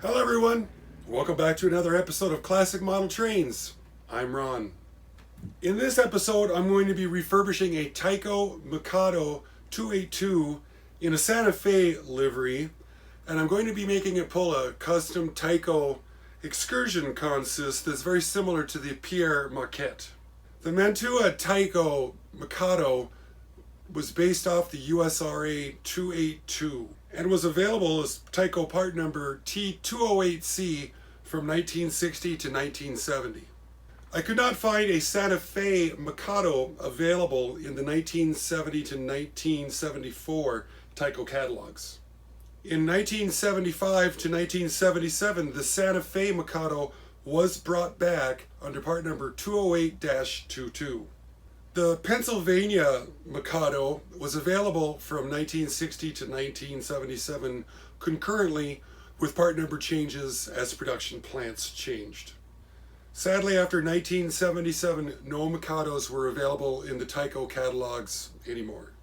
Hello everyone, welcome back to another episode of Classic Model Trains. I'm Ron. In this episode I'm going to be refurbishing a Tyco Mikado 282 in a Santa Fe livery, and I'm going to be making it pull a custom Tyco excursion consist that's very similar to the Pere Marquette. The Mantua Tyco Mikado was based off the USRA 282 and was available as Tyco part number T208C from 1960 to 1970. I could not find a Santa Fe Mikado available in the 1970 to 1974 Tyco catalogs. In 1975 to 1977, the Santa Fe Mikado was brought back under part number 208-22. The Pennsylvania Mikado was available from 1960 to 1977 concurrently with part number changes as production plants changed. Sadly, after 1977, no Mikados were available in the Tyco catalogs anymore.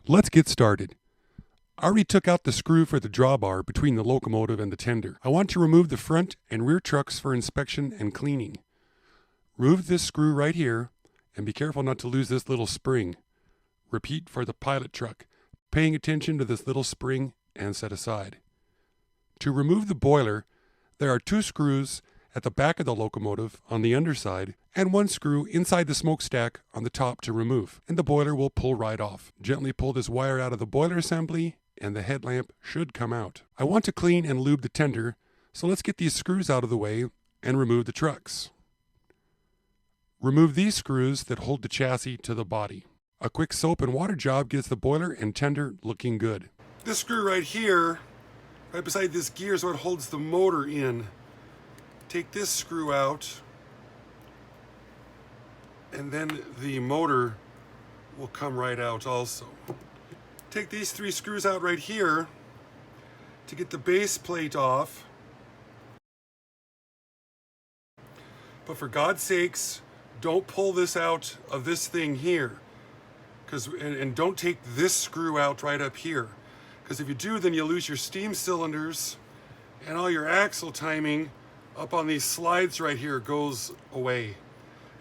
Let's get started. I already took out the screw for the drawbar between the locomotive and the tender. I want to remove the front and rear trucks for inspection and cleaning. Remove this screw right here, and be careful not to lose this little spring. Repeat for the pilot truck, paying attention to this little spring and set aside. To remove the boiler, there are 2 screws at the back of the locomotive on the underside and 1 screw inside the smokestack on the top to remove, and the boiler will pull right off. Gently pull this wire out of the boiler assembly and the headlamp should come out. I want to clean and lube the tender, so let's get these screws out of the way and remove the trucks. Remove these screws that hold the chassis to the body. A quick soap and water job gets the boiler and tender looking good. This screw right here, right beside this gear, is what holds the motor in. Take this screw out, and then the motor will come right out also. Take these 3 screws out right here to get the base plate off. But for God's sakes, don't pull this out of this thing here, and don't take this screw out right up here, because if you do, then you lose your steam cylinders, and all your axle timing up on these slides right here goes away,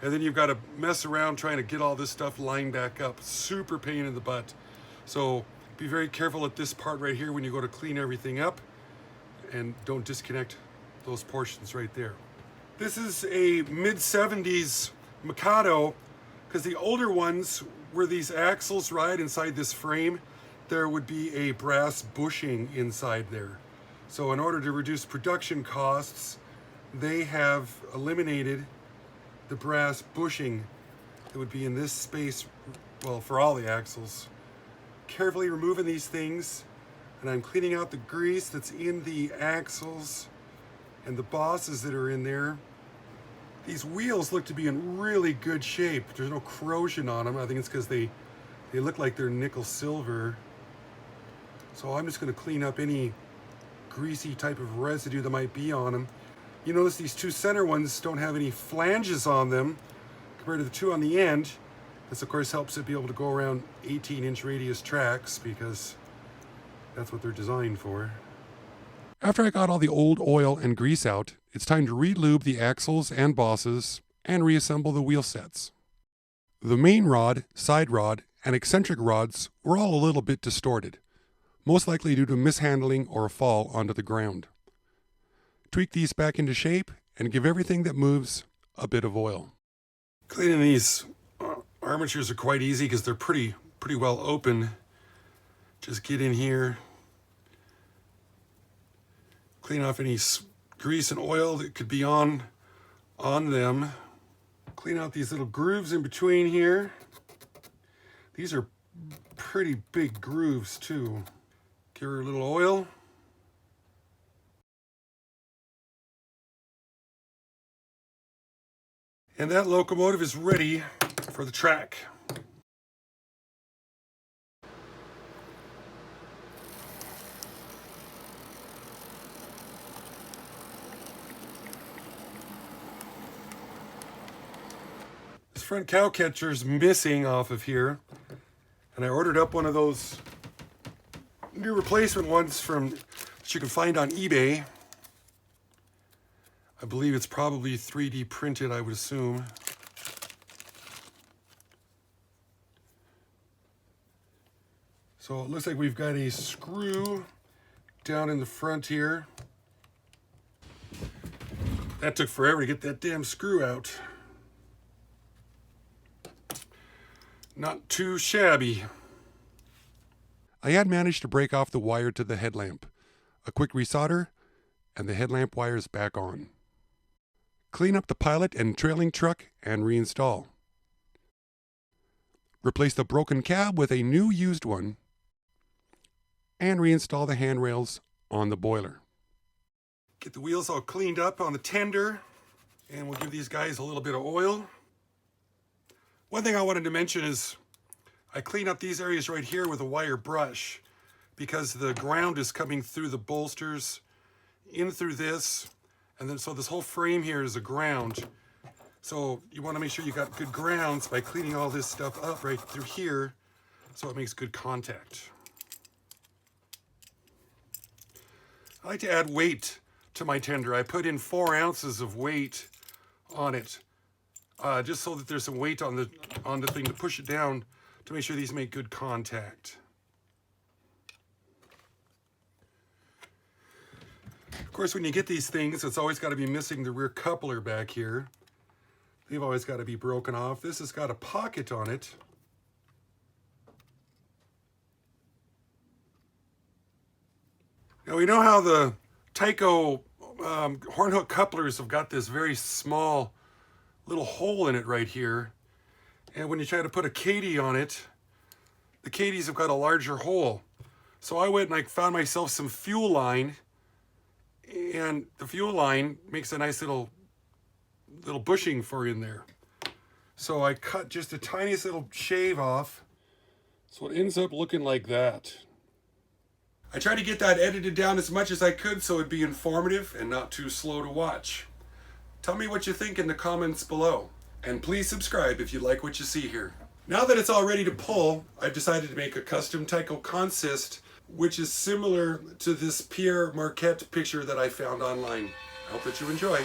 and then you've got to mess around trying to get all this stuff lined back up. Super pain in the butt. So be very careful at this part right here when you go to clean everything up, and don't disconnect those portions right there. This is a mid-70s Mikado, because the older ones, where these axles ride inside this frame, there would be a brass bushing inside there. So in order to reduce production costs, they have eliminated the brass bushing that would be in this space, well, for all the axles. Carefully removing these things, and I'm cleaning out the grease that's in the axles and the bosses that are in there. These wheels look to be in really good shape. There's no corrosion on them. I think it's because they look like they're nickel silver. So I'm just going to clean up any greasy type of residue that might be on them. You notice these 2 center ones don't have any flanges on them compared to the 2 on the end. This of course helps it be able to go around 18-inch radius tracks, because that's what they're designed for. After I got all the old oil and grease out, it's time to re-lube the axles and bosses and reassemble the wheel sets. The main rod, side rod, and eccentric rods were all a little bit distorted, most likely due to mishandling or a fall onto the ground. Tweak these back into shape and give everything that moves a bit of oil. Cleaning these armatures are quite easy because they're pretty well open. Just get in here, clean off any grease and oil that could be on them. Clean out these little grooves in between here. These are pretty big grooves too. Give her a little oil. And that locomotive is ready for the track. This front cow catcher's missing off of here, and I ordered up one of those new replacement ones that you can find on eBay. I believe it's probably 3D printed, I would assume. So it looks like we've got a screw down in the front here. That took forever to get that damn screw out. Not too shabby. I had managed to break off the wire to the headlamp. A quick resolder, and the headlamp wire's back on. Clean up the pilot and trailing truck and reinstall. Replace the broken cab with a new used one, and reinstall the handrails on the boiler. Get the wheels all cleaned up on the tender, and we'll give these guys a little bit of oil. One thing I wanted to mention is I clean up these areas right here with a wire brush because the ground is coming through the bolsters, in through this, and then so this whole frame here is a ground. So you want to make sure you got good grounds by cleaning all this stuff up right through here so it makes good contact. I like to add weight to my tender. I put in 4 ounces of weight on it, just so that there's some weight on the thing to push it down to make sure these make good contact. Of course, when you get these things, it's always got to be missing the rear coupler back here. They've always got to be broken off. This has got a pocket on it. Now we know how the Tyco horn hook couplers have got this very small little hole in it right here. And when you try to put a Katy on it, the Katys have got a larger hole. So I went and I found myself some fuel line, and the fuel line makes a nice little bushing for in there. So I cut just a tiniest little shave off. So it ends up looking like that. I tried to get that edited down as much as I could so it'd be informative and not too slow to watch. Tell me what you think in the comments below. And please subscribe if you like what you see here. Now that it's all ready to pull, I've decided to make a custom Tyco consist, which is similar to this Pere Marquette picture that I found online. I hope that you enjoy.